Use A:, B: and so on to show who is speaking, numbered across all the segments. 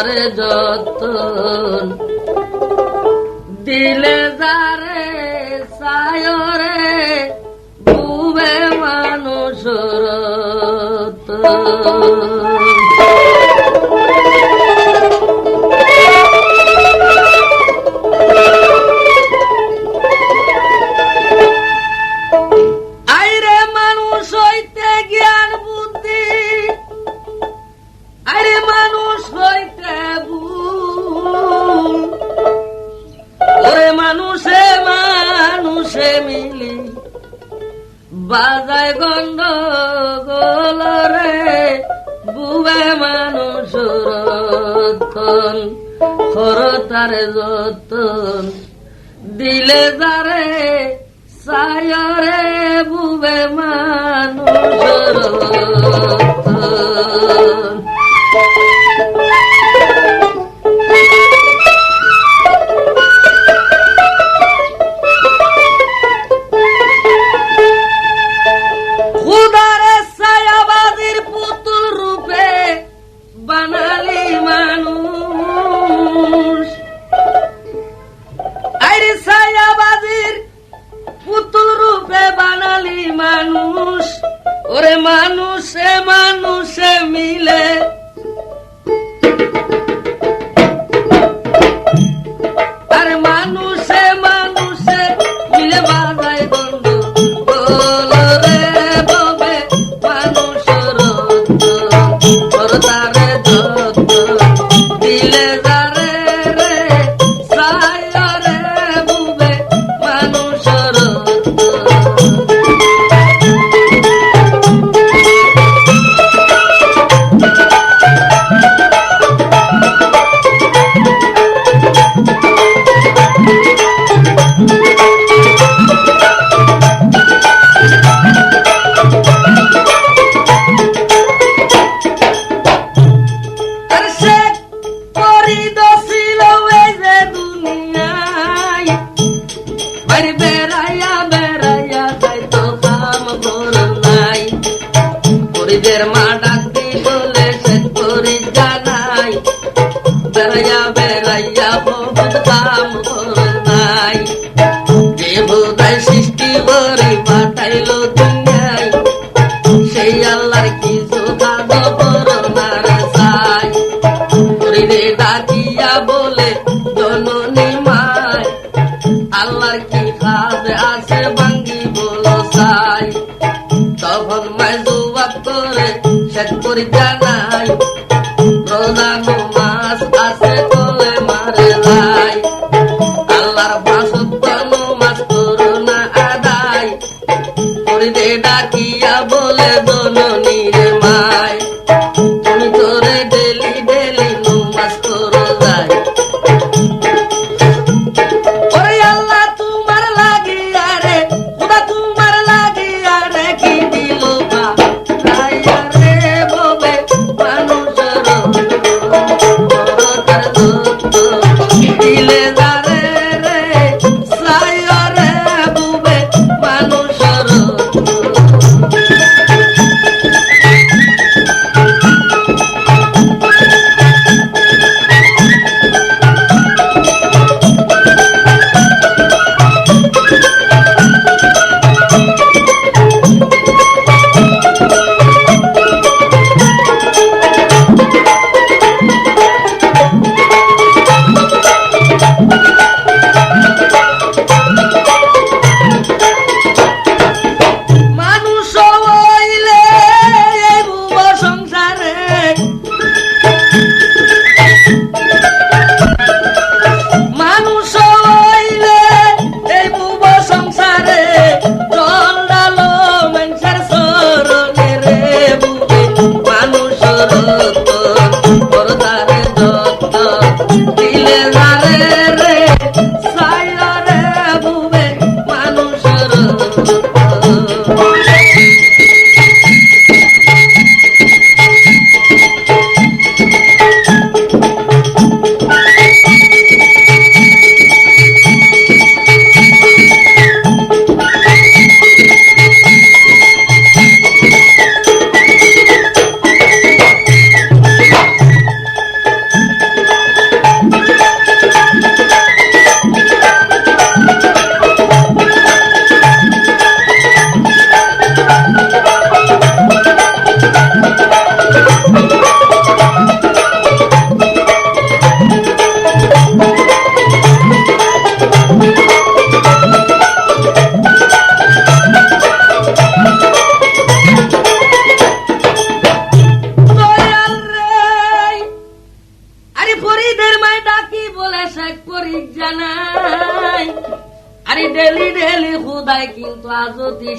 A: তারে যতন দিলে যারে সায়রে বুবে মানুষ আইরে মানুষ হইতে জ্ঞান বুদ্ধি আরে মানুষ হইতে ভুল ওরে মানুষে মানুষে মিলি বাজায় গন্ডগোল রে বুবে মানুষ রতন খরতারে যতন দিলে যারে সায়রে বুবে মানুষ রতন খুদারে ছায়াবাজির পুতুল রূপে বানালি মানুষ আরে ছায়াবাজির পুতুল রূপে বানালি মানুষ ওরে মানুষে মানুষে মিলে আরে মানুষে মানুষে মিলে বাজায় গন্ধ রে ববে মানুষ তারে যত দিলে যারে রে সায়রে বুবে মানুষ মা ডাকতি বলে সে করি জানাই বেড়াইয়া বেড়াইয়া বহুত কাম করে নাই যে বোধায় সৃষ্টি করে পাঠাইল দুনিয়ায় সেই আল্লাহর কিছু কাজ করোনার চাই শরীরে ডাকিয়া বলে জননী মায় আল্লাহর কি কাজ আছে ভাঙ্গি বলো চাই তখন মায় জবাব করে শেষ করি জানাই রোজা নমাজ আছে কোলে মারে লাই আল্লাহর বাসত্ব নমাজ করো না আদায় করিতে ডাকিয়া বলে জননী রে মায় তুমি তোরে ডেলি ডেলি নমাজ করো যাই ওরে আল্লাহ তোমার লাগিয়া রে খোদা তোমার লাগিয়া রে কি দিল দিলে যারে রে সায়রে বুবে মানুষ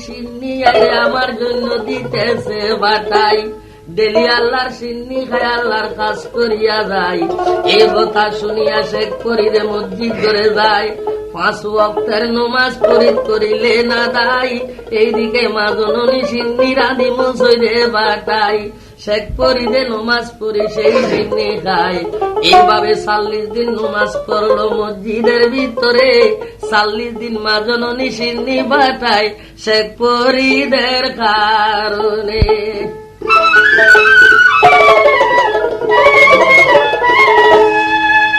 A: সিন্নি আরে আমার জন্য দিতেছে বাটাই, ডেলি আল্লাহর সিন্নি খায় আল্লাহর কাজ করিয়া যায়। এই কথা শুনিয়া শেখ ফরিদে মসজিদ করে যায়, 5 ওয়াক্তের নামাজ ফরিদ করিলে না দায়। এইদিকে মা জননী সিন্নি রাঁধি মসজিদে বাটাই, শেখ ফরিদে নামাজ পড়ি সেই সিন্নি খায়। এইভাবে 40 দিন নামাজ পড়লো মসজিদের ভিতরে, 40 দিন মা জননী সিন্নি বাটায় শেখ ফরিদের কারণে।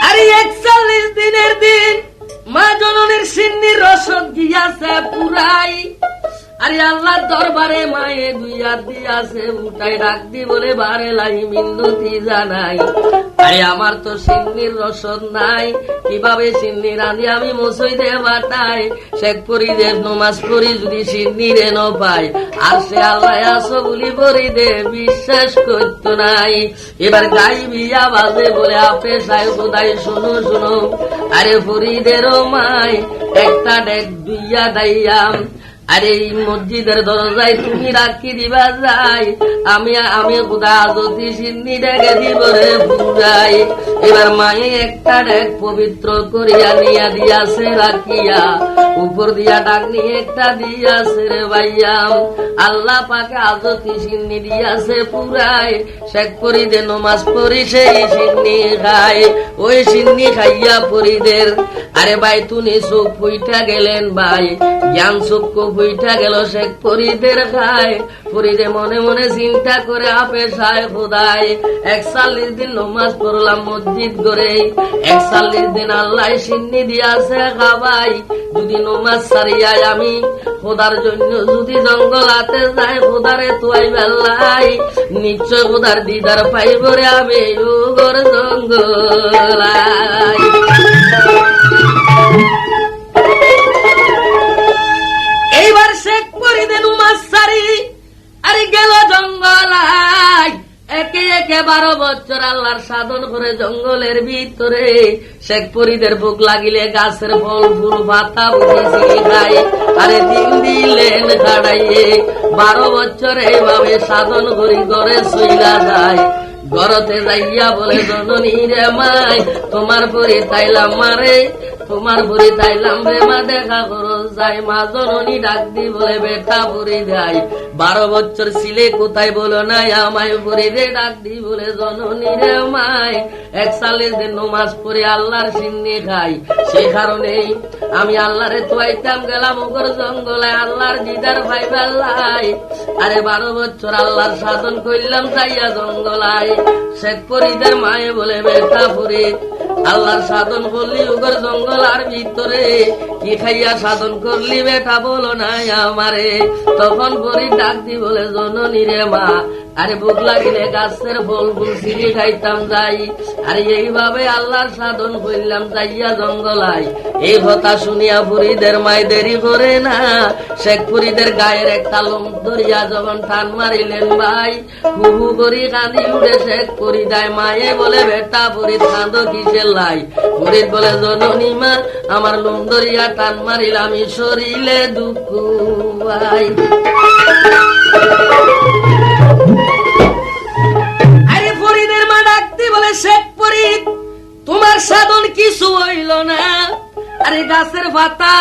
A: আরে 41 দিনের দিন মা জননীর সিন্নির রসদ গিয়াছে পুরাই। আরে আল্লাহর দরবারে মায়ে দুই হাত দিয়াছে উঠাই ডাক দি বলে বারে লাই মিন্নতি জানাই। আরে আমার তো সিন্নির রসদ নাই, কিভাবে সিন্নি রাঁধি আমি মসজিদে বাটাই। শেখ ফরিদের নামাজ পড়ি যদি সিন্নিরে ন পাই, আর সে আল্লাহ আসো বলি ফরিদে বিশ্বাস করতো নাই। এবার গাই বিয়া বাজে বলে আপে সাহেব খোদাই শুনো শুনো। আরে ফরিদেরও মাই একটা ডেক দুইয়া দাইয়াম, আরে এই মসজিদের দরজায় তুমি রাখি দিবা যাই, আমি খোদা যদি সিন্নি ডেকে দিব রে বুঝাই। এবার মায়ে একটা ডেক পবিত্র করিয়া নিয়া দিয়াছে রাখিয়া, উপর দিয়া ডাক নিয়ে একটা দিয়াছে রে ভাইয়াম। আল্লাহ পাকে আজতি সিন্নি দিয়াছে পুরাই, শেখ ফরিদে নমাজ পড়ি সেই সিন্নি খায়। ওই সিন্নি খাইয়া ফরিদের আরে ভাই তুমি চোখ ফুইটা গেলেন ভাই, জ্ঞান চক্ষু ফুইটা গেল শেখ ফরিদের খায়। ফরিদে মনে মনে চিন্তা করে আপে সায় খোদায় 41 দিন নমাজ পড়লাম মসজিদ করে, 41 দিন আল্লাহ সিন্নি দিয়াছে খাবাই। যদি নমাজ সারিয়াই আমি খোদার জন্য যদি জঙ্গল হাতে যাই, খোদারে তুয়াই বেল্লাই নিশ্চয় খোদার দিদার পাইব রে আমি ওগর জঙ্গলাই। এইবার শেখ ফরিদে নমাজ সারি আরে গেল জঙ্গলায়, একে একে 12 বছর আল্লাহর সাধন করে জঙ্গলের ভিতরে। শেখ ফরিদের ভোগ লাগিলে গাছের ফল ফুল পাতা বুঝেছি খাই, আরে দিন দিলেন খাড়াইয়ে 12 বছর এইভাবে সাধন করি ঘরে শুইলা যায়। ঘরতে যাইয়া বলে জননী রে মাই তোমার পরি তাইলাম মারে, তোমার বুড়ি তাইলাম রে মা দেখা করো যাই। মা জননী ডাক দি বলে বেটা বুড়ি যাই, 12 বছর ছিলে কোথায় বলো নাই আমায় বুড়ি রে ডাক দি বলে জননী রে মাই 41 দিন নমাজ পড়ে আল্লাহর সিন্নি খাই, সে কারণেই আমি আল্লাহরে তোয়াইতাম গেলাম ওগর জঙ্গলে আল্লাহর দিদার ভাই বেল্লাই। আরে 12 বছর আল্লাহর সাধন করলাম যাইয়া জঙ্গলায়। শেখ ফরিদের মায়ে বলে বেটা ফরিদ আল্লাহর সাধন করলি ওগর জঙ্গল আর ভিতরে, কি খাইয়া সাধন করলি বেটা বলো নাই আমারে। তখন ফরিদ ডাক দি বলে জননী রে মা আরে ভোগ লাগিলে গাছের ফল ফুল ছিঁড়ি খাইতাম যাই, আর এইভাবে আল্লাহর সাধন করলাম যাইয়া জঙ্গলায়। এই কথা শুনিয়া ফরিদের মায় দেরি করে না, শেখ ফরিদের গায়ের একটা লোম ধরিয়া যখন টান মারিলেন ভাই, হুহু করি কাঁদি উঠে শেখ ফরিদায়। মায়ে বলে বেটা ফরিদ কাঁদো কিসের লাই? ফরিদ বলে জননী মা আমার লোম ধরিয়া টান মারিল আমি শরীরে দুঃখ ভাই। আরে ফরিদের মা ডাকতে বলে শেখ ফরিদ তোমার সাধন কিছু হইল না, আরে গাছের পাতা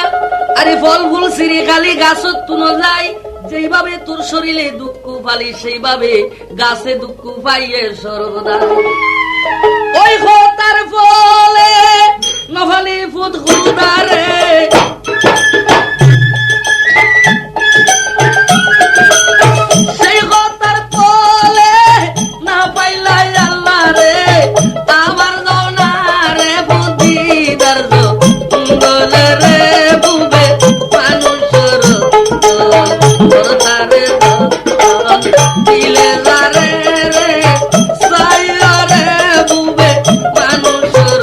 A: আরে ফল ফুল সিঁড়ি খালি গাছত তুনো যায়, যেইভাবে তোর শরীরে দুঃখ পালি সেইভাবে গাছে দুঃখ পাইয়ে সর্বদা। ওই হতার ফলে নহলে ফুট খুদারে সেই হতার ফলে না পাইলাই আল্লাহ রে আমার জনারে বুদ্ধি দর্জ গলে রে বুবে মানুষের তারে দিলে রে রে সাইয়া রে বুবে মানুষের।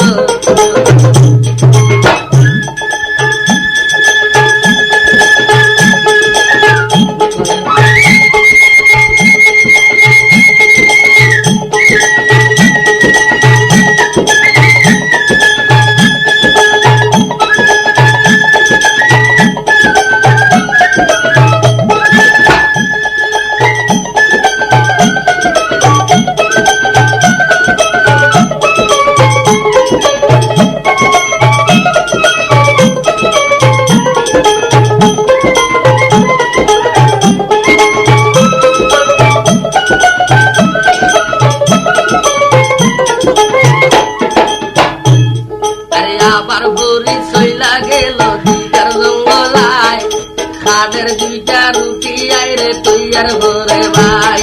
A: ভরে ভাই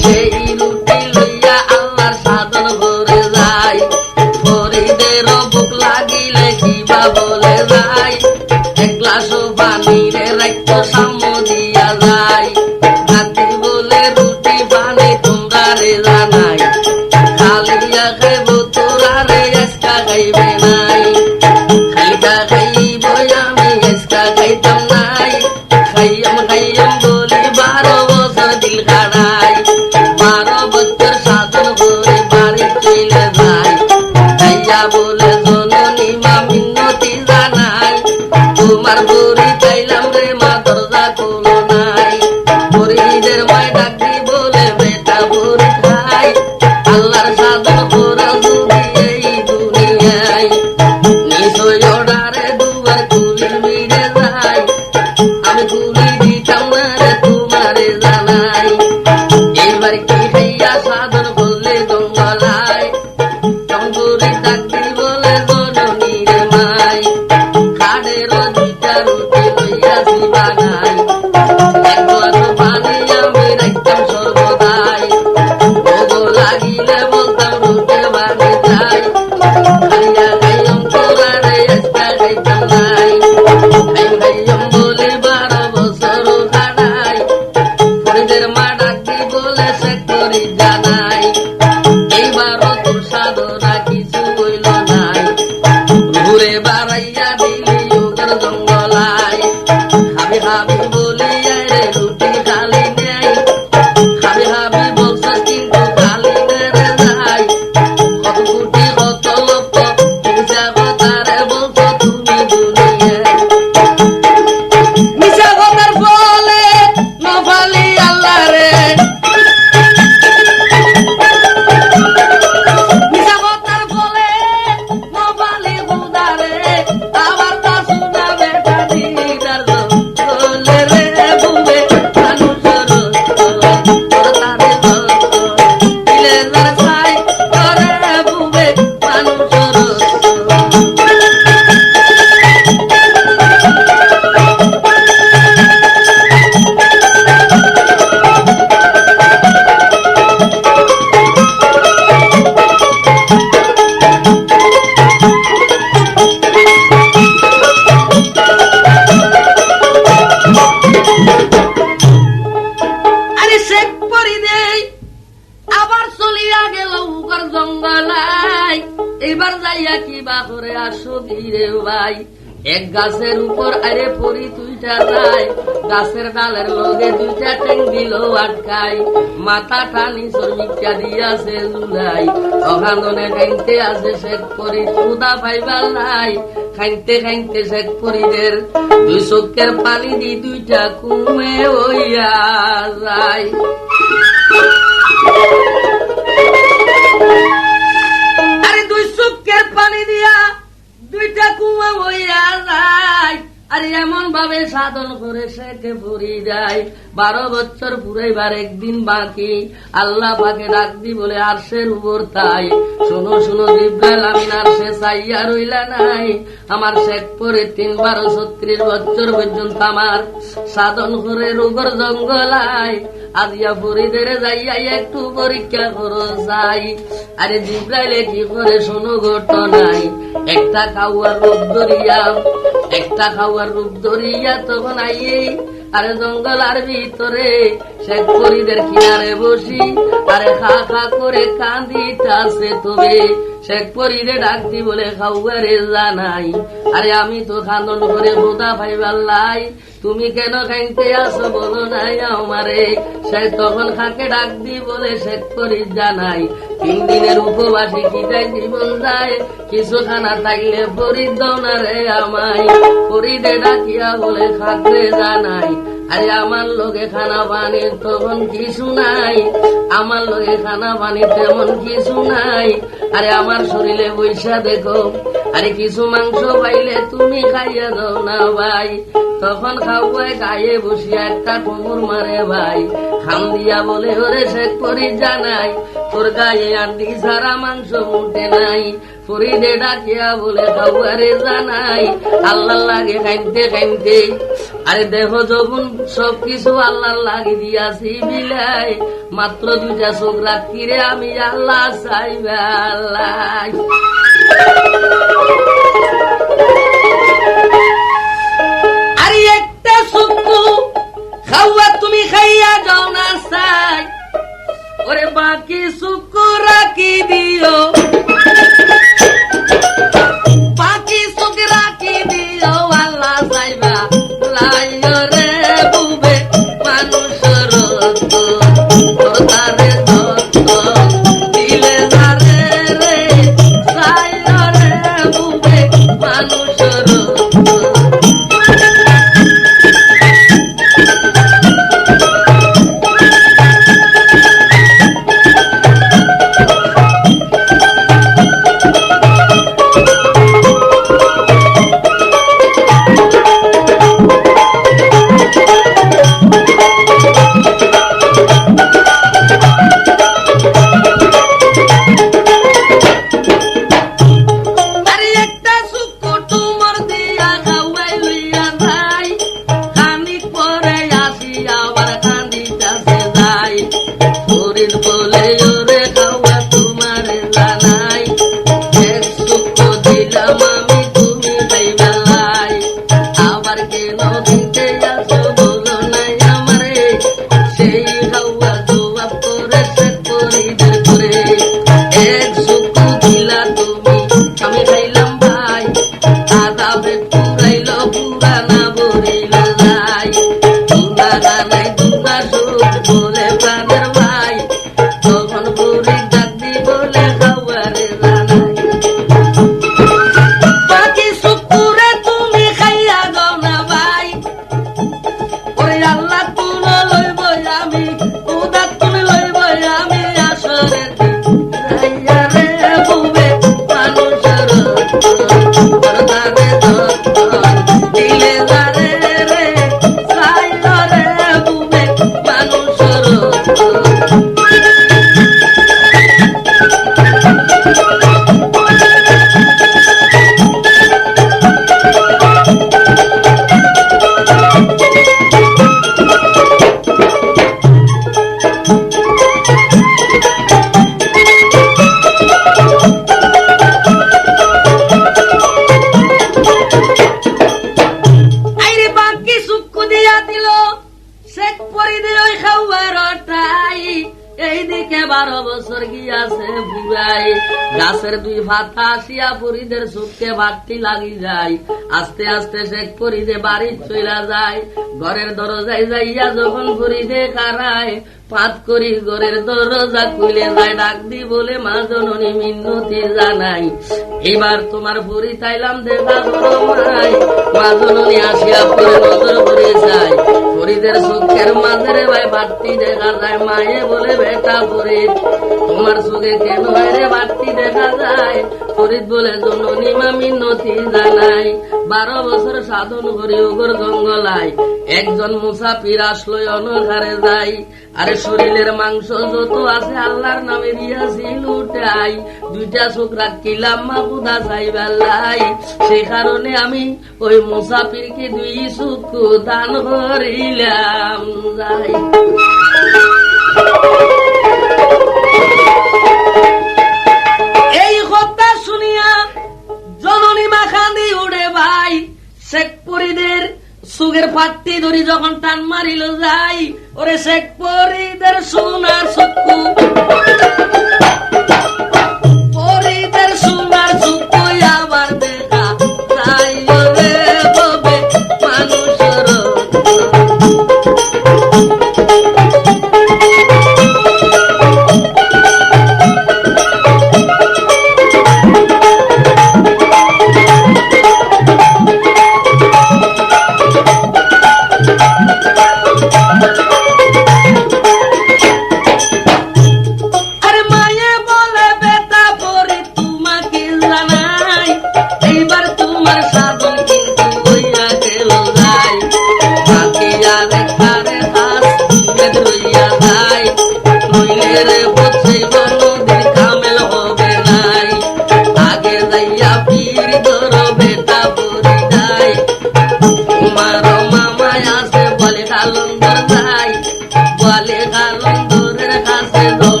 A: সেই রুটি লইয়া আল্লাহর সাধন ভরে যায় ফরিদেরও বুক লাগিলে কিবা বলে যায় এক গ্লাস পানি রে রাখতো সাম্য দিয়া যায় নাতি বলে রুটি পানি তোমরা রে জানাই খালিয়া খাইব তোরা রে এসকা খাইবে নাই খালিকা খাইব আমি এসকা খাইতাম নাই খাইয়াম বলি 12 বছর দিল কাটাই 12 বছর সাধন করে বাড়ি চলে যায় খাইয়া বলে জননী মা মিন্নতি জানাই তোমার বুড়ি চাইলাম রে মা দরজা খোলো নাই বুড়িদের মায় ডাকি বলে বেটা বুড়ি খাই আল্লাহর সাধন করা যদি এই দুনিয়ায় নিশ্চয় ডারে দুবার কুলির মিলে যায় আমি কুলি দিতাম না রে তোমারে জানাই এবার কি হইয়া সাধন করলে জঙ্গলায় তখন বুড়ি ডাকি বলে জননী রে মাই খাড়ের দুইটা রুটি লইয়াছি বাগাই এক গ্লাস পানি আমি রাখতাম সর্বদাই ভোগ লাগিলে বলতাম রুটে বাড়ি যাই খাইয়া খাইয়ম তোরা রে এসকা খাইতাম নাই খাইয়ম বলে 12 বছর কাটাই ফরিদের মা ডাকি বলে সে করি জানাই এইবারও তোর সাধনা কিছু হইল নাই ঘুরে বাড়াইয়া দিলি যোগের জঙ্গলায় হাবি হাবি বলিয়া রে রুটি খালি নেই হাবি হাবি বলছ কিন্তু খালি নেড়ে যায় কত কোটি কত লক্ষ মিশা কথারে বলছ তুমি দুনিয়ায় মিশা কথার ফলে নফালি আল্লাহ রে মিশা কথার ফলে নফালি খুদা রে আবার তা শোনা বেটা দিদার বলে রে বুবে মানুষের তারে দিলে যার ছাই করে বুবে মানুষের আরে শেখ পরি দেই আবার চলিয়া গেল উগর জঙ্গলায় এবার যাইয়া কিবা করে আসো ধীরে ভাই এক গাছের উপর আরে পরি তুইটা যায় গাছের ডালের লগে দুইটা টেং দিল আটকাই মাথা টানি শ্রমিকটা দিয়াছে জুলাই অখান্দনে খাইতে আছে শেখ পরি খুদা পাইবার নাই খাইতে খাইতে শেখ পরিদের দুই চোখের পানি দি দুইটা কুমে হইয়া যায় আরে দুই চোখের পানি দিয়া দুইটা কুয়া হইয়া যায় আরে এমন ভাবে সাধন করে শেখে পরি যায় 12 বছর পুরাইবার একদিন বাকি আল্লাহ পাকে ডাক দি বলে আরশের উপর তাই শোনো শোনো জিব্রাইল আমিন আরশে চাইয়া রইলা নাই আমার শেখ পরে 3-12-36 বছর পর্যন্ত আমার সাধন করে রোগর জঙ্গলায় আজিয়া ফরিদের যাইয়া একটু পরীক্ষা করো যাই আরে জিব্রাইলে কি করে শোনো ঘটনাই একটা খাওয়ার রূপ ধরিয়া তখন আইয়ে আরে জঙ্গলার ভিতরে শেখ পরিদের কিনারে বসি আরে খা খা করে কান্দিতাছে তবে শেখ পরিরে ডাকতি বলে খাওয়ারে জানাই আরে আমি তো খান্দন করে বোধা পাইবার লাই তুমি কেন খাইতে আসো বলো নাই আমারে সে তখন খাকে ডাক দি বলে শেখ পরি জানাই 3 দিনের উপবাসী কিটাই জীবন যায় কিছু খানা থাকলে পরির দাও না রে আমায় পরিদে ডাকিয়া বলে খাকরে জানাই আরে আমার লোকে খানা পানি তখন কিছু নাই আমার লোকে খানা পানি তেমন কিছু নাই আরে আমার শরীরে বৈশা দেখো আরে কিছু মাংস পাইলে তুমি খাইয়া দাও না ভাই তখন খাওয়ায় গায়ে বসিয়া একটা কোমর মারে ভাই খাম দিয়া বলে ওরে শেখ পরি জানাই তোর গায়ে আন্টি সারা মাংস মুটে নাই ফরিদে ডাকিয়া বলে খাওয়ারে জানাই আল্লাহ লাগে খাইতে খাইতে আরে দেহ যখন সবকিছু আল্লাহ লাগি দিয়াছি বিলাই, মাত্র দুইটা চোখ রাখি রে আমি আল্লাহ চাইবে আল্লাহ। আরে একটা চক্ষু খাওয়া তুমি খাইয়া যাও না চাই, ওরে বাকি চক্ষু রাখি দিও, বাকি চোখ রাখি দিও আল্লাহ চাইবা লাইও রে বুবে মানুষের তারে দিলে যারে রে চাইও রে বুবে মানুষের। গাছের দুই ভাতা আসিয়া পরিদের সুখকে ভাতটি লাগি যায়, আস্তে আস্তে শেখ পরিদে বাড়ি চইলা যায়। ঘরের দরজায় যাইয়া যখন পরিদে কারায়, পাত করি ঘরের দরজা খুলে যায়, ডাক দি বলে মা জননী মিন্নতি জানাই, এবার তোমার পরি চাইলাম দেখা করো মাই। মা জননী আসিয়া পরে নজর করে যায়, পরিদের সুখের মাঝে রে ভাই বাড়তি দেখা যায়। মায়ে বলে বেটা ফরিদ তোমার চোখে কেন রে বাড়তি দেখা যায়? ফরিদ বলে জননী মা মিন্নতি জানাই, 12 বছর সাধন করি ওগর জঙ্গলায়, একজন মুসাফির আসলো অনঘারে যাই। আরে শরীরের মাংস যত আছে আল্লাহর নামে দিয়াছি লুটাই, দুইটা চোখ রাখিলাম মা বুধা চাই বেলাই, সেই কারণে আমি ওই মুসাফিরকে দুই চক্ষু দান করিলাম যাই। এই কথা শুনিয়া জননী মা কান্দি উড়ে ভাই, শেখ পরিদের সুগের পাত্তি ধরি যখন টান মারিল যাই, ওরে শেখ পরিদের সোনার চক্ষু, পরিদের সোনার চক্ষু আবার দেখা যাই রে ববে মানুষের।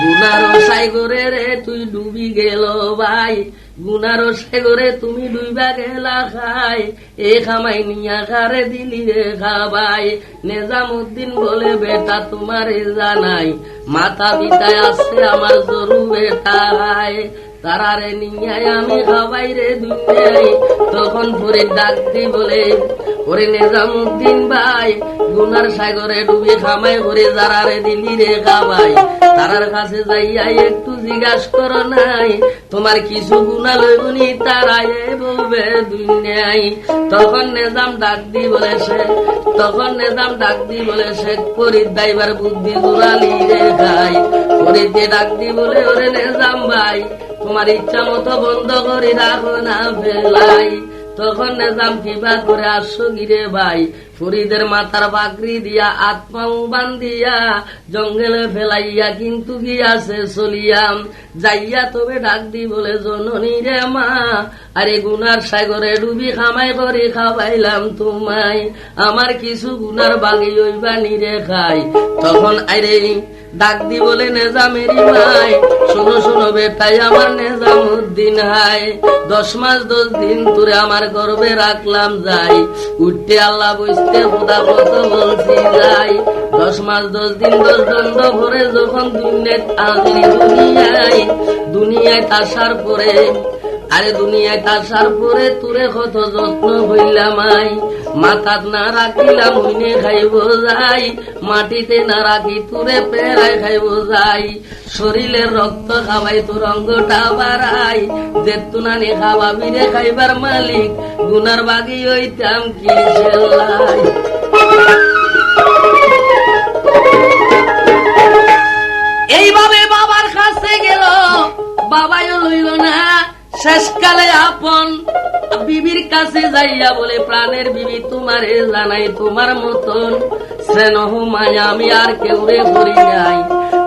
A: গুনার সাগরে রে তুই ডুবি গেল ভাই, গুনার সাগরে তুমি ডুইবা গেলা খাই, এ খামাই নিয়া খারে দিলি রে খাবাই। নেজামুদ্দিন বলে বেটা তোমারে জানাই, মাতা পিতায় আছে আমার জরু বেটা হাই, তারারে নিয়ে আমি খাবাই রে দুনিয়ায়। তখন ফরিদ ডাক দি বলে ওরে নেজামুদ্দিন ভাই, গুনার সাগরে ডুবি খামাই করে যারারে দিলি রে খাবাই, তারার কাছে যাইয়া একটু জিজ্ঞাস করো নাই, তোমার কিছু গুণা লইবনি তারাই বলবে দুনিয়ায়। তখন নেজাম ডাক দি বলে শেখ ফরিদ দাইবার বুদ্ধি জোরালি রে খাই। ফরিদকে ডাক দি বলে ওরে নেজাম ভাই, তোমার ইচ্ছা মতো বন্ধ করে রাখো না ফেলাই। তখন নেজাম কিবা করে আসো গিরে ভাই, ফরিদের মাথার বাকরি দিয়া আত্মাও বান্ধিয়া জঙ্গলে ফেলাইয়া কিন্তু গিয়াছে চলিয়াম। যাইয়া তবে ডাক দি বলে জননী রে মা, আরে গুনার সাগরে ডুবি খামাই করে খাওয়াইলাম তোমায়, আমার কিছু গুনার বাগি ওইবানি রে খাই। তখন আরে ডাক দি বলে নেজামেরি মাই, শোনো শোনো বেটাই আমার নেজামুদ্দিন হাই, 10 মাস 10 দিন তোরে আমার গর্বে রাখলাম যাই, উঠতে আল্লাহ বসতে খোদা কত বলছি যাই। 10 মাস 10 দিন 10 দণ্ড ভরে যখন দুনিয়ায় তাসার পরে, আরে দুনিয়ায় তাসার পরে তোরে কত যত্ন হইলাম আই, মাথাত না রাখিলাম হইনে খাইব যাই, মাটিতে না রাখি তোরে পেরাই খাইব যাই, শরীরের রক্ত খাওয়াই তোর অঙ্গটা বাড়াই, যেতুনানি খাওয়াবি রে খাইবার মালিক, গুনার বাগি হইতাম কি সেলাই। এইভাবে বাবার কাছে গেল, বাবাইও লইল না, শেষকালে আপন বিবির কাছে যাইয়া বলে প্রাণের বিবি তোমারে জানাই, তোমার মতন স্নেহ মায়া আমি আর কেউ রে করি নাই,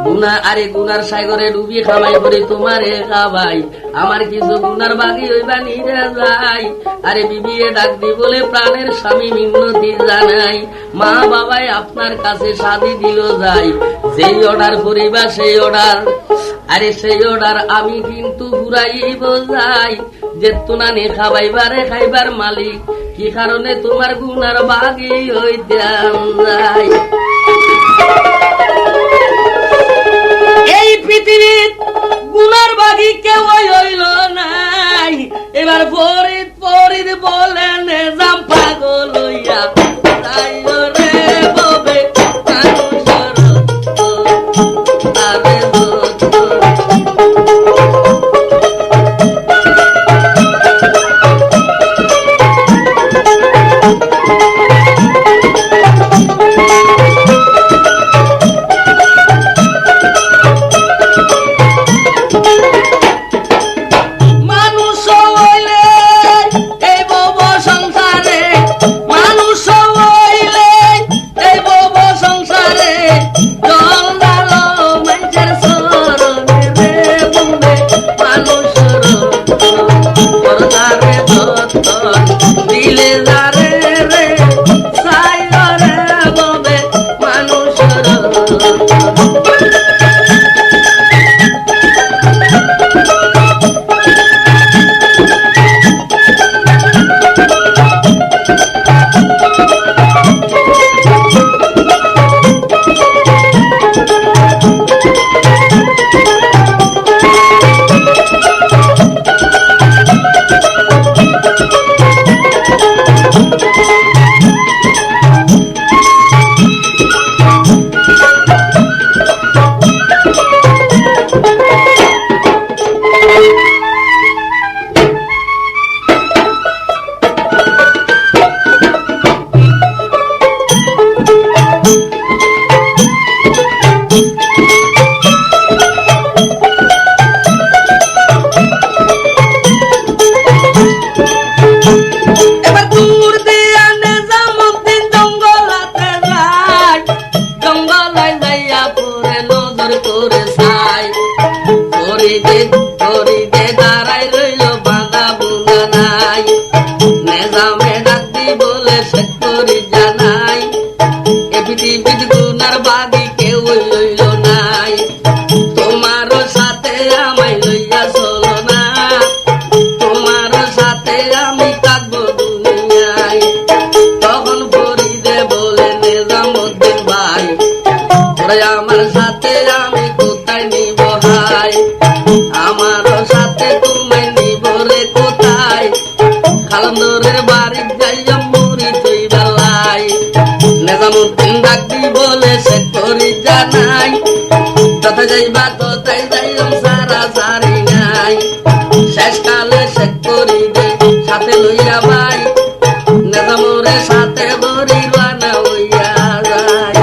A: গুনা আরে গুনার সাগরে ডুবি খামাই করি তোমারে খাবাই, আমার কিছু গুনার বাগি হইবা নিরে যাই। আরে বিবি এ ডাক দি বলে প্রাণের স্বামী মিনতি জানাই, মা বাবাই আপনার কাছে শাদি দিল যাই, যেই অর্ডার করিবা সেই অর্ডার, আরে সেই অর্ডার আমি কিন্তু ঘুরাইব যাই, যেতুনানি খাবাইবারে খাইবার মালিক, কি কারণে তোমার গুনার বাগি হইতাম যাই। এই পৃথিবীর গুনার বাগি কেউ হইল নাই, এবার ফরিদ বলে নেজাম পাগল হইয়া তাই রে ববে মানুষের আরে পৃথিবীর গুনার বাগি কেউ লইল নাই, তোমার ভাই আমার সাথে তুমি নিবরে কোথায় খালন্দরের বাড়ি যাইয়া মুড়ি তুই বেলায় নেজামুদ্দিন ডাক দি বলে সে করি জানাই তথা যাইবা তথায় যাইম সারা সারি নাই শেষকালে সে করি দে সাথে লইয়া ভাই নেজামুরে সাথে বরি রানা হইয়া যায়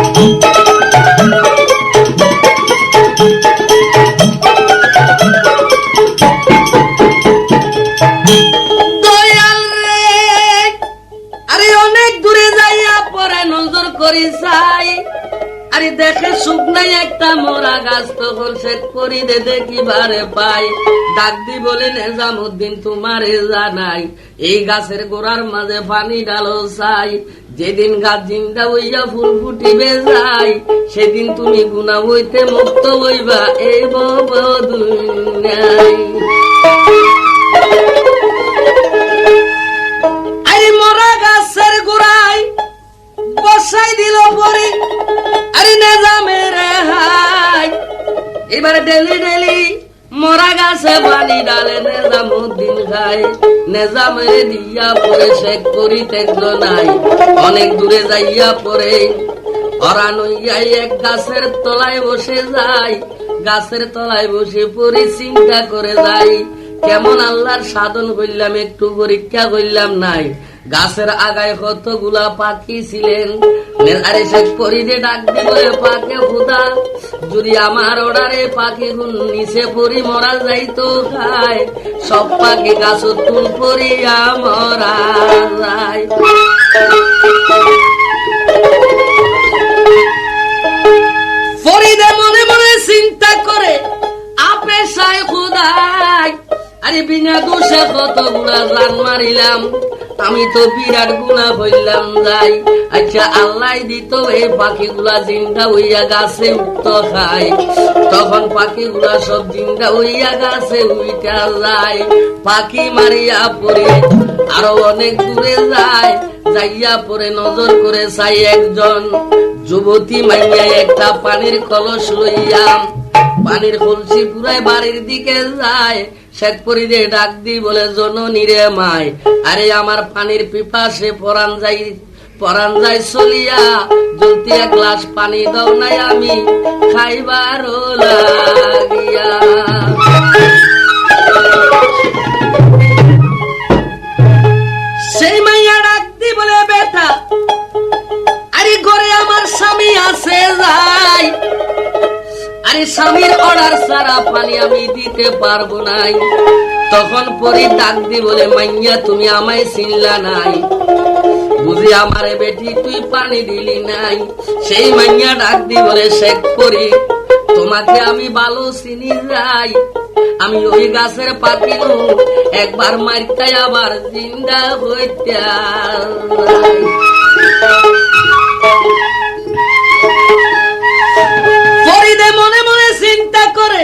A: দয়াল রে আরে অনেক দূরে যাইয়া পরে নজর করি চাই আরে দেখে শুকনাই একটা মোরা গাছ তখন সে করি দে দেখি বারে পাই ডাক দি বলে নেজামুদ্দিন তোমারে জানাই এই গাছের গোড়ার মাঝে পানি ডালো চাই যেদিন গাছ জিন্দা হইয়া ফুল ফুটিবে যাই সেদিন তুমি গুনাহ হইতে মুক্ত হইবা এই ভব দুনিয়ায় আরে মোরা গাছের গোড়ায় বসাই দিল পরে আরে নেজামের হাই এবারে ডেলি ডেলি মোরা গাছে পানি ডালে নেজামুদ্দিন খায় নেজামের দিয়া পরে শেখ করি দেখলো নাই অনেক দূরে যাইয়া পরে ওরা নইয়া এক গাছের তলায় বসে যায় গাছের তলায় বসে পরে চিন্তা করে যাই কেমন আল্লাহর সাধন করলাম একটু পরীক্ষা করলাম নাই গাছের আগায় কতগুলা পাখি ছিলেন আরে সে পরিদে ডাক দিব পাকে খুদা যদি আমার অর্ডারে পাখি গুন নিচে পরি মরা যাইতো খায় সব পাখি গাছ তুল পরিয়া মরা যায় ফরিদে মনে মনে চিন্তা করে আপে সাই খুদাই আরে বিনা দোষে কতগুলা জান মারিলাম আমি তো বিরাট গুনাহ হইলাম যাই আচ্ছা আল্লাহ দিত এই পাখিগুলা জিন্দা হইয়া গাছে উঠতো খায় তখন পাখিগুলা সব জিন্দা হইয়া গাছে উইটা যায় পাখি মারিয়া পড়ে আরো অনেক দূরে যায় যাইয়া পরে নজর করে চাই একজন যুবতী মাইয়া একটা পানির কলস লইয়া পানির কলসি পুরাই বাড়ির দিকে যায় শেখ পরিদে ডাক দি বলে জননী রে মায় আরে আমার পানির পিপাসে পরান যাই চলিয়া জলদি এক গ্লাস পানি দাও নাই আমি খাইবার লাগিয়া সেই মাইয়া ডাক দি বলে বেটা আরে ঘরে আমার স্বামী আছে যাই আরে স্বামীর অর্ডার ছাড়া পানি আমি দিতে পারবো নাই তখন পরে ডাক দি বলে মাইয়া তুমি আমায় চিনলা নাই বুঝি আমারে বেটি তুই পানি দিলি নাই সেই মাইয়া ডাক দি বলে শেখ পরি তোমাকে আমি ভালো চিনি যাই আমি ওই গাছের পাখি একবার মারতে আবার জিন্দা হইতে ফরিদে মনে মনে চিন্তা করে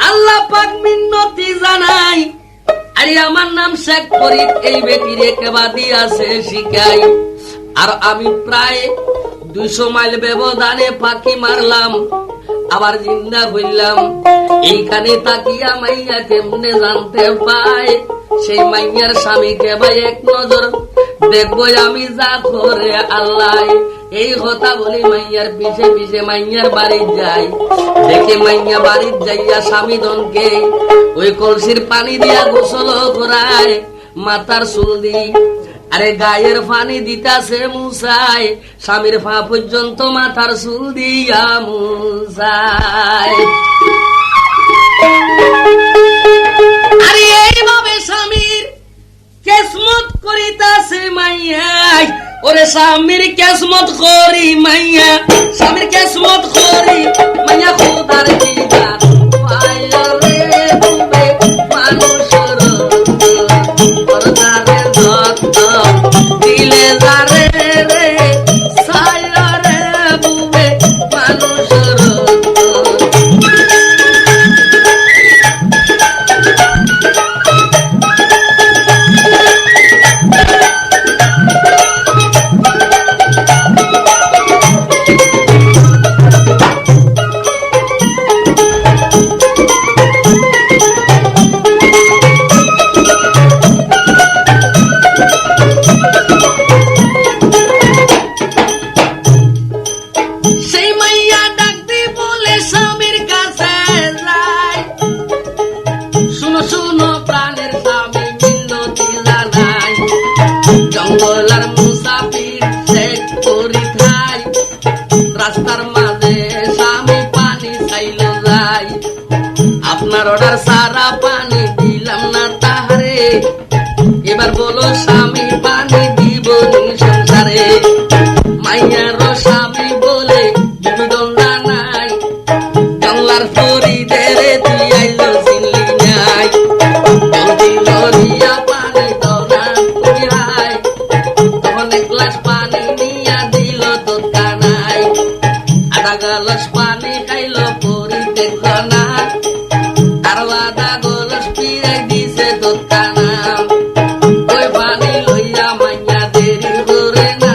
A: আল্লাহ পাক মিন্নতি জানাই আরে আমার নাম শেখ ফরিদ এই বেটির কেবা দিয়াছে শিখাই আর আমি প্রায় 200 মাইল ব্যবধানে পাখি মারলাম আবার জিন্দা হইলাম এইখানে তাকিয়া মাইয়া কেমনে জানতে পায় সেই মাইয়ার স্বামীকে ভাই এক নজর দেখবো আমি যা করে আল্লাহ এই কথা বলি মাইয়ার পিছে পিছে মাইয়ার বাড়ি যাই দেখে মাইয়া বাড়ি যাইয়া স্বামী দনকে ওই কলসির পানি দিয়া গোসল করায় মাথার চুল দি আরে গায়ের পানি দিতাছে মুসাই স্বামীর পা পর্যন্ত মাথার চুল দিয়া মুসাই আরে এইভাবে স্বামীর কেসমত করিতাছে মাইয়া ওরে স্বামীর কেসমত করি মাইয়া স্বামীর কেসমত করি মাইয়া খোদার দিদার পাইয়া রে বুবে মানুষের পরদারে যত দিলে যারে রে সাইয়া রে বুবে মানুষের আপনার অর্ডার সারা পানি দিলাম না তাহারে, এবার বলো স্বামী পানি দিব সংসারে। মাইয়ার স্বামী বলে বিদন্দা নাই, বাংলার ফরিদের তুই আইলো চিনলি নাই, দিল রিয়া পানি দাও না তুমি হাই, তখন এক গ্লাস পানি নিয়া দিল দোকা নাই, আধা গ্লাস পানি খাইলো পরি দেখল না, আরো আধা গ্লাস পিড়াই দিছে দোকা না, ওই পানি লইয়া মাইয়া দেরি করে না,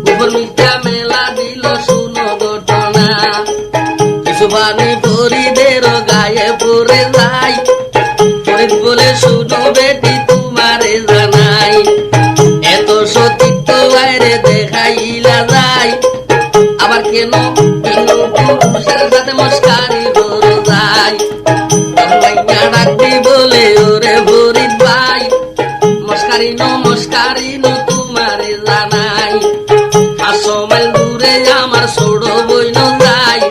A: উপর মিঠা মেলা দিল শুনো ঘটনা, কিছু পানি ফরিদের গায়ে পড়ে যায়, ফরিদ বলে শুনো বেটি তোমারে জানাই, এত সতীত্ব বাইরে দেখাইলা যায়, আবার কেন পুরুষের সাথে মস্কারি করে যায়, মাইয়া ডাকবি বলে ওরে ফরিদ ভাই, মস্কারি নো তোমারে জানাই, 500 মাইল দূরে আমার ছোট বইন যায়,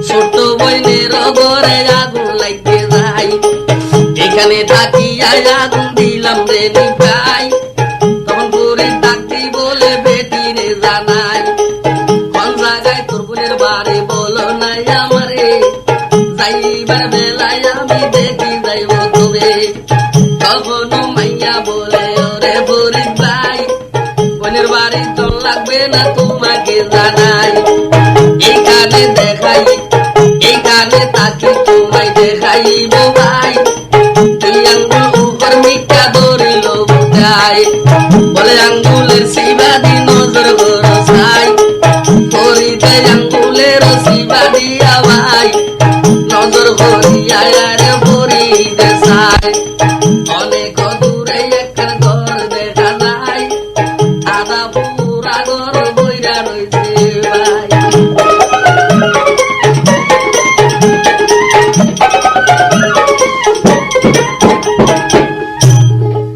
A: ছোট বইনের ঘরে আগুন লাগতে যায়, এখানে থাকিয়া আগুন দিলাম রে নিভাই, তখন ফরিদ ডাকবি বলে বেটি রে জানাই, কোন জায়গায় তোর বোনের বাড়ি বলো নাই আমারে, যাইবার বেলায় আমি দেখি যাইব তবে, তখন মাইয়া বলে ওরে ফরিদ ভাই, বোনের বাড়ি তো লাগবে না তোমাকে জানাই, এইখানে দেখাই এইখানে তাকে তোমায় দেখাইব ভাই, দুই আঙ্গুল উপর মিঠা ধরিল বুঝাই, বলে আঙ্গুলের শিবাদি নজর গরসাই, ফরিদে আঙ্গুলের শিবাদি আবাই, নজর করিয়া রে ফরিদে সাই, অনেক দূরে একখান ঘর দেখা যায়, আধা পুরা ঘর বইরা রয়েছে ভাই।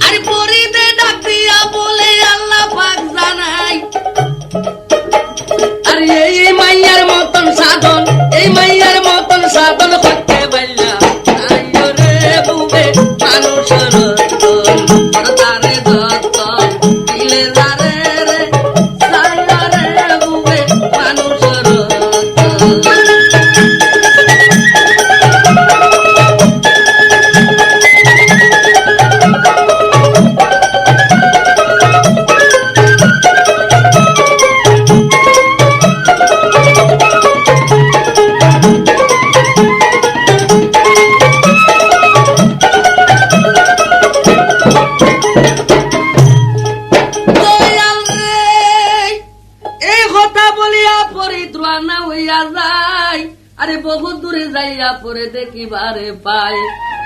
A: আরে ফরিদে ডাক দিয়া বলে আল্লাহ পাক জানাই, আরে এই মাইয়ার মতন সাধন, এই মাইয়ার মতন সাধন করতে পারলাম আইও রে বুবে মানুষের তারে যতন দিলে যারে রে সাইও রে বুবে মানুষের পরিত্রাণা হইয়া যায়, আরে বহুত দূরে যাইয়া পরে দেখিবারে পায়,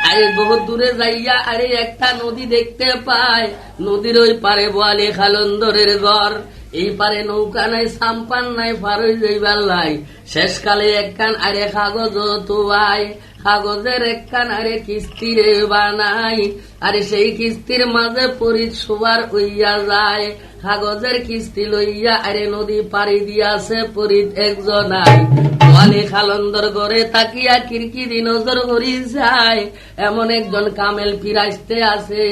A: আরে বহুত দূরে যাইয়া আরে একটা নদী দেখতে পায়, নদীর ওই পারে বোয়ালি খালন্দরের ঘর, এই পারে নৌকা নাই সাম্পান নাই পারই যাইবার লাই, শেষকালে একখান আরে কাগজ তুয়াই, কাগজের একখান আরে কিস্তি রে বানাই, আরে সেই কিস্তির মাঝে পরিত শোবার হইয়া যায়, কাগজের কিস্তি লইয়া আরে নদী পাড়ি দিয়াছে পরিত একজনাই, বোয়ালি খালন্দর ঘরে তাকিয়া কিরকিরি নজর করি যায়, এমন একজন কামেল ফিরাইতে আছে,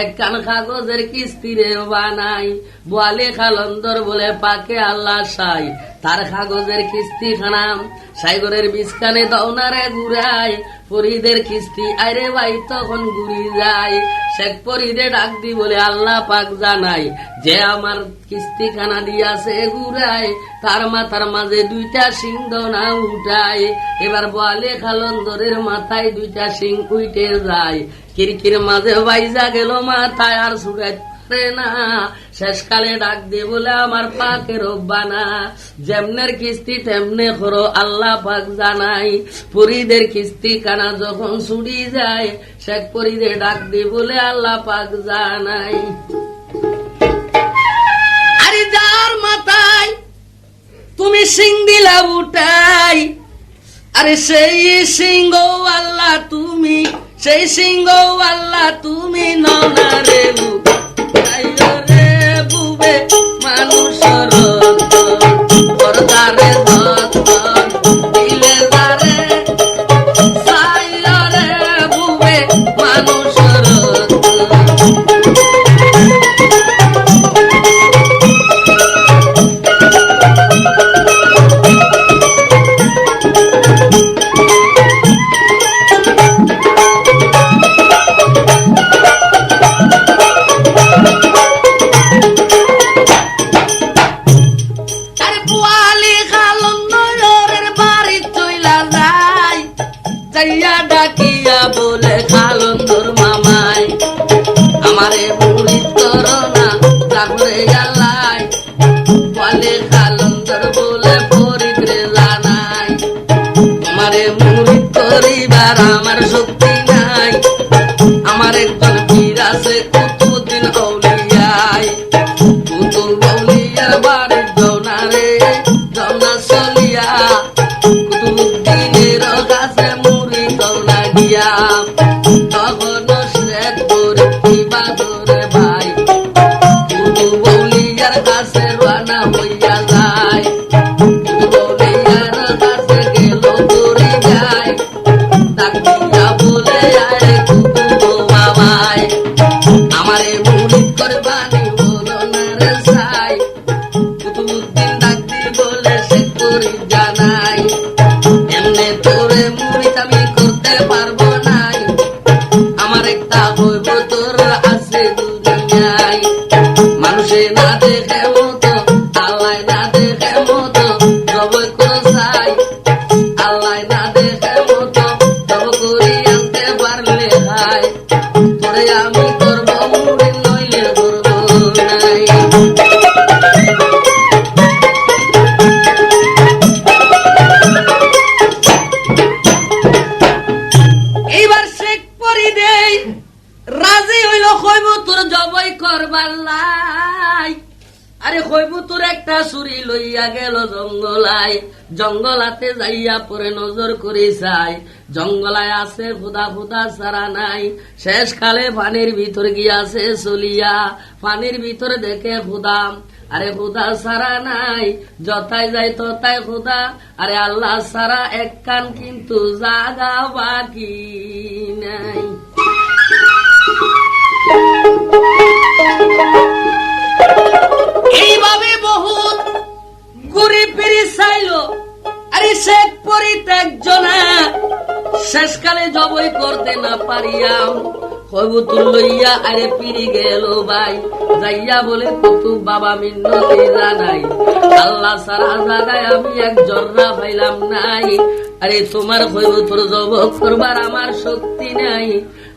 A: একখান কাগজের কিস্তি রে বানাই, বোয়ালি খালন্দর বলে পাকে আল্লাহ সাই, তার কাগজের কিস্তি খানাম সাইগরের বিস্কানে দৌনারে ঘুরাই, ফরিদের কিস্তি আরে ভাই তখন ঘুরি যায়, শেখ ফরিদে ডাক দি বলে আল্লাহ পাক জানাই, যে আমার কিস্তি খানা দিয়াছে ঘুরাই, তার মাথার মাঝে দুইটা সিং দোনা উঠায়, এবার বোয়ালি খালন্দরের মাথায় দুইটা সিং উঠে যায়, কিরকির মাঝে বাইজা গেল মাথায় আর ছুটাই না, শেষকালে ডাক দিয়ে বলে আমার পাকে রব্বানা, যেমনের কিস্তি তেমনে করো আল্লাহ পাক জানাই, ফরিদের কিস্তি কানা যখন ছুটি যায়, শেখ ফরিদে ডাক দিয়ে বলে আল্লাহ পাক জানাই, আরে যার মাথায় তুমি সিং দিলা উঠাই, আরে সেই সিংহ আল্লাহ তুমি, সেই সিংহ আল্লাহ তুমি ননারে রে বুবে মানুষের পর্দারে দিলে যারে সাইয়া যাইয়া ডাকিয়া বলে কালন্দর মামাই আমারে মুরিদ করোনা জাগরে আল্লাহ বলে কালন্দর বলে ফরিদ রে জানাই আমারে মুরিদ করিবার আমার শক্তি নাই আমার একজন পীর আছে কুতুবউদ্দিন আউলিয়ায় কুতুব আউলিয়ার বাড়ি জওনা রে জওনা চলিয়া কুতুবউদ্দিনের কাছে মুরিদ কওনা গিয়া তখন শেখ ফরিদ ইবাদরে ভাই কুতুব আউলিয়ার কাছে রওনা হইয়া যায় কুতুব আউলিয়ার কাছে গেল করে যায় ডাক দিয়া বলে আরে কুতুব বাবাই আমারে মুরিদ করবানি বলো না রে সাই কুতুবউদ্দিন ডাক দি বলে শেখ ফরিদ জানাই এমনে তোরে মুরিদ আমি করতে পারবো নাই আমার একটা হইব তোর আছে দুনিয়ায় মানুষে না দেখে মতো আল্লাহ না দেখে মতো জবই করে চাই আল্লাহ না দেখে মতো জব করি আনতে পারলে হাই তোরে আমি করবো মুরিদ নইলে করবো নাই এইবার শেখ ফরিদে রাজি হইল কইব তোর জবই করবার লাই আরে কইব তোর একটা ছুরি লইয়া গেল জঙ্গলায় জঙ্গলাতে যাইয়া পরে নজর করে চাই জঙ্গলায় আছে ফুদা ফুদা সারা নাই শেষকালে পানির ভিতর গিয়াছে চলিয়া পানির ভিতর দেখে ফুদা আরে খুদা সারা নাই যথায় যায় তথায় খুদা আরে আল্লাহ সারা এক কান কিন্তু জাগা বাকি নাই এইভাবে বহুত ঘুরি ফিরি চাইল আরে শেখ ফরিদ একজনা শেষকালে জবই করতে না পারিয়াম কবুতর লইয়া আরে পিরি গেল ভাই যাইয়া বলে কুতুব বাবা মিন্নতি জানাই আল্লাহ সারা জাগায় আমি এক জর্রা পাইলাম নাই আরে তোমার কবুতর জব করবার আমার শক্তি নাই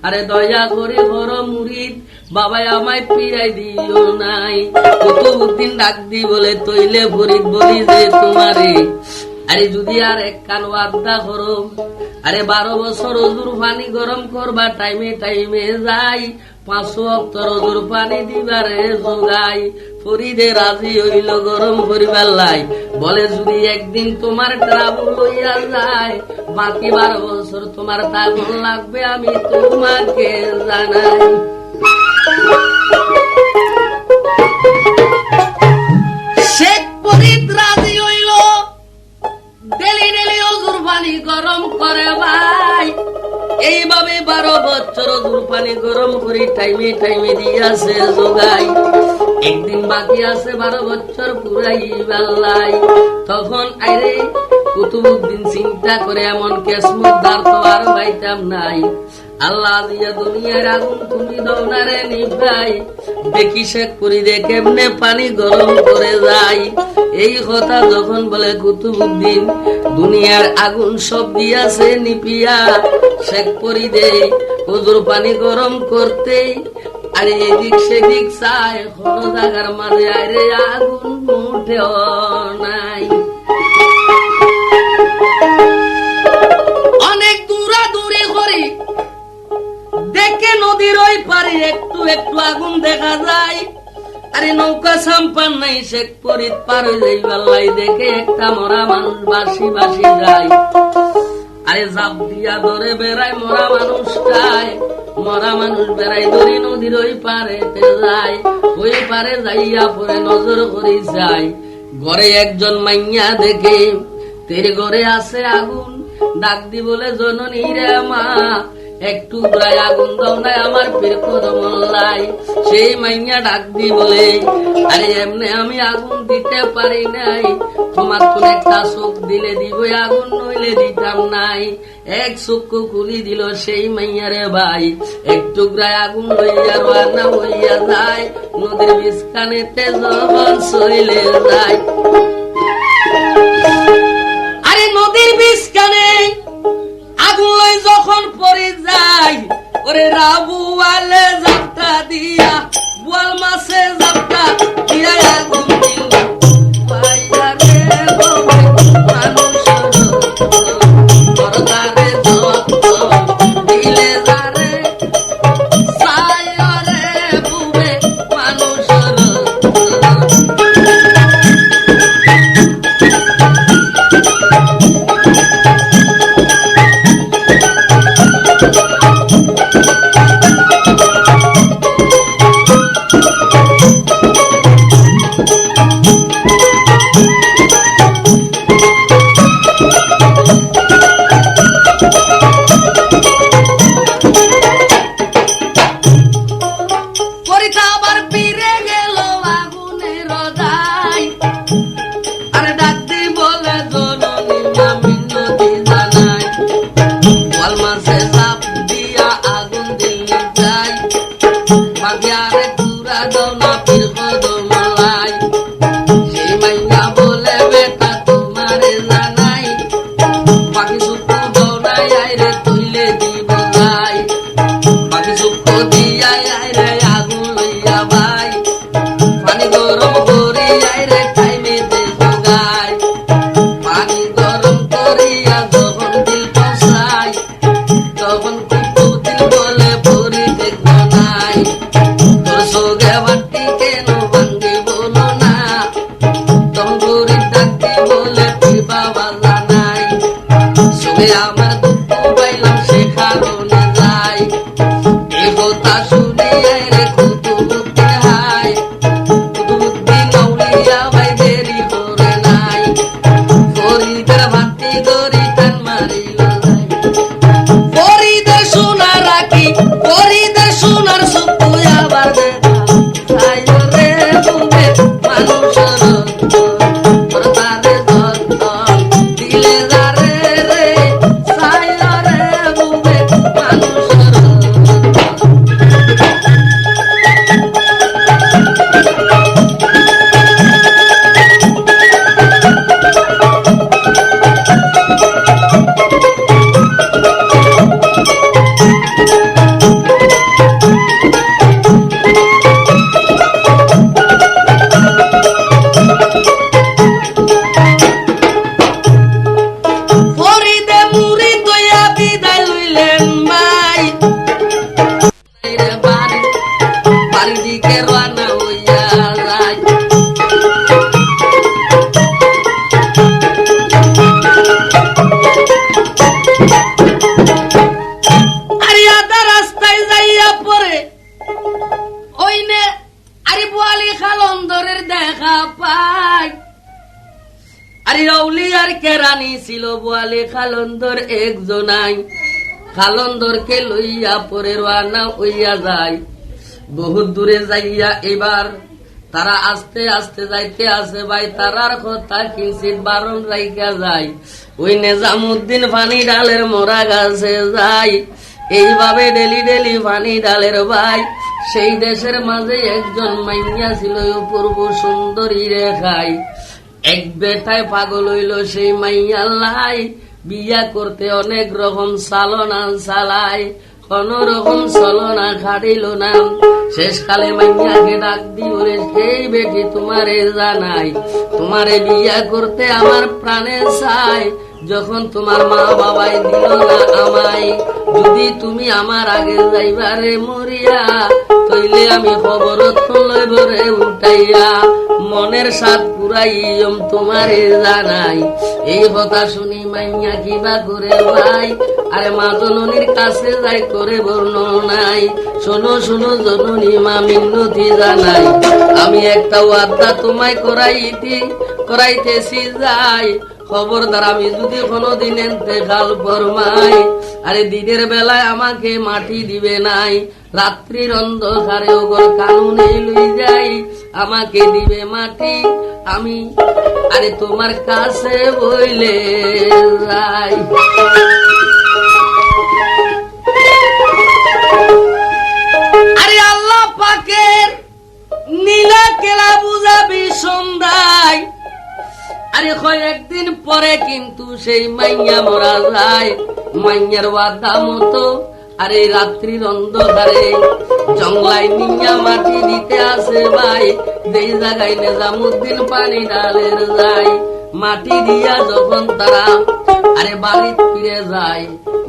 A: আরে দয়া করে বড় মুরিদ বাবা আমায় পিরাই দিও নাই কুতুবউদ্দিন ডাক দি বলে তৈলে ফরিদ বলি যে তোমারে আরে যদি আর এক কান ওয়াদা করো আরে 12 বছর ওজুর পানি গরম করবা টাইমে টাইমে যাই 500 ওয়াক্ত ওজুর পানি দিবারে যোগাই ফরিদে রাজি হইল গরম করিবার লাই বলে যদি একদিন তোমার ট্রাবল লইয়া যায় বাকি 12 বছর তোমার তাগুন লাগবে আমি তোমাকে জানাই শেখ ফরিদ রাজি হইল ডেলি ডেলি ওজুর পানি গরম করে ভাই এইভাবে 12 বছর ওজুর পানি গরম করে টাইমে টাইমে দিয়াছে যোগাই একদিন বাকি আছে 12 বছর পুরাইবার লাই তখন আইরে কুতুবউদ্দিন চিন্তা করে এমন কেসমত দার তো আর পাইতাম নাই আল্লাহ দিয়া দুনিয়ার আগুন তুমি দাও না রে নিভাই দেখি শেখ ফরিদে কেমনে পানি গরম করে যায় এই কথা যখন বলে কুতুবউদ্দিন দুনিয়ার আগুন সব দিয়াছে নিপিয়া শেখ ফরিদে ওজুর পানি গরম করতে আরে এদিক সেদিক চায় কোন জায়গার মাঝে আরে আগুন মুঠেও নাই অনেক দূরাদূরি করি দেখে নদীর ওই পারে একটু একটু আগুন দেখা যায় আরে নৌকা সাম্পান নাই শেখ ফরিদ পার হয়ে যাই দেখে একটা মরা মানুষ বাসি বাসি যায় আরে জাপ দিয়া ধরে বেড়ায় মরা মানুষটায় মরা মানুষ বেড়াই ধরে নদীর ওই পারে যায় ওই পারে যাইয়া পরে নজর করে যায় ঘরে একজন মাইয়া দেখে তের ঘরে আছে আগুন ডাক দি বলে জননী রে মা একটু প্রায় আগুন দাও নাই আমার পীর কদমলাই সেই মাইয়া ডাক দি বলে আরে এমনি আমি আগুন দিতে পারি নাই তোমার কোন একটা চোখ দিলে দিব আগুন নইলে দিতাম নাই এক চক্ষু খুলি দিল সেই মাইয়ারে ভাই একটু প্রায় আগুন লইয়া রান্না হইয়া যায় নদীর বিস্কানেতে জবন চলে যায় আরে নদীর বিস্কানে আগুন লই পরি যায় ওরে রাবুয়ালে যাত্রা দিয়া বোয়াল মাছে যাত্রা দিয়া আগুন দিল পাইয়া রে ববে মানুষের পরদারে যত দিলে যারে ছায়া রে ববে মানুষের ছিল বোয়ালে খালন্দর একজনাই খালন্দরকে লইয়া পরে রানা হইয়া যায় বহুত দূরে যাইয়া এবার তারা আস্তে আস্তে যাইতে আসে ভাই তারার কথা কিঞ্চিত বারণ রাইকা যায় ওই নিজামুদ্দিন পানি ডালের মোরা গাছে যায় এইভাবে ডেলি ডেলি পানি ডালের ভাই সেই দেশের মাঝে একজন মাইয়া ছিল অপূর্ব সুন্দরী রেখায় এক বেটায় পাগল হইল সেই মাইয়া লাই বিয়া করতে অনেক রকম চালনা চালায় কোন রকম চলনা খাটিল না শেষকালে মাইয়াকে ডাক দি বলে সেই বেটি তোমারে জানাই তোমারে বিয়া করতে আমার প্রাণে চাই যখন তোমার মা বাবাই দিল না আমায় যদি তুমি আমার আগে যাইবারে মরিয়া তইলে আমি খবর লইবরে উঠাইয়া মনের সাথ পুরাইম তোমারে জানাই এই কথা শুনি মাইয়া কিবা করে ভাই আরে মা জননীর কাছে যাই করে বর্ণনাই শোনো শোনো জননী মা মিনতি জানাই আমি একটা ওয়াদা তোমায় করাইতেছি যাই খবরদার আমি যদি কোনদিন ইন্তেকাল ফরমাই আরে দিনের বেলায় আমাকে মাটি দিবে নাই রাত্রির অন্ধকারে ওগর কানুনে লই যাই আমাকে দিবে মাটি আমি আরে তোমার কাছে বইলে যাই আরে আল্লাহ পাকের নীলা কেলা বুঝাবি সন্ধ্যায় আরে কয়েকদিন পরে কিন্তু সেই মাইয়া মরা যায় মাইয়ার ওয়াদা মতো। আর এই রাত্রির অন্ধকারে জঙ্গলায় নিয়া মাটি দিতে আসে ভাই, যেই জায়গায় নিজামুদ্দিন পানি ডালের যায়। মাটি দিয়া যখন তারা আরে বাড়ি ফিরে যায়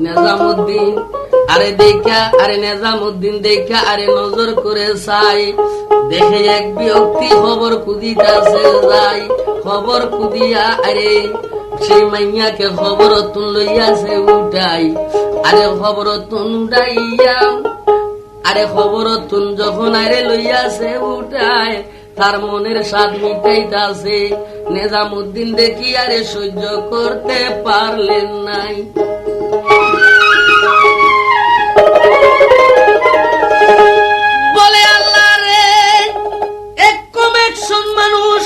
A: নিজামুদ্দিন আরে দেখা, আরে নিজামুদ্দিন দেখা আরে নজর করে চাই, দেখে এক ব্যক্তি খবর খুঁজিতেছে যায়। খবর খুঁজিয়া আরে সেই মাইয়াকে খবর তুন লইয়াছে উঠাই। আরে খবর তুন উঠাইয়া আরে খবর তুন যখন আরে লইয়াছে উঠায়, তার মনের স্বাদ মিটাইতাছে। নিজামুদ্দিন দেখি আরে সহ্য করতে পারলেন নাই। বলে আল্লাহ রে, এক কমেকশন মানুষ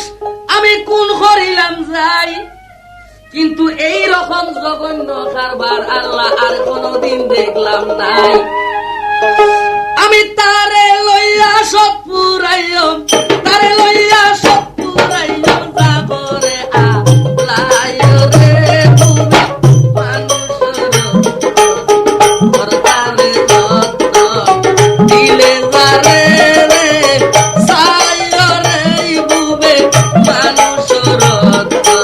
A: আমি কোন করিলাম যাই, কিন্তু এই রকম জঘন্য কারবার আল্লাহ আর কোনদিন দেখলাম নাই। আমি তারে লইয়া সব পুরাইও, তারে লইয়া সব পুরাইও যাবরে আলাইও রে তুমি মানুষের করতারে যত্ন দিলে যারে রে সাইও রে বুবে মানুষের দুটো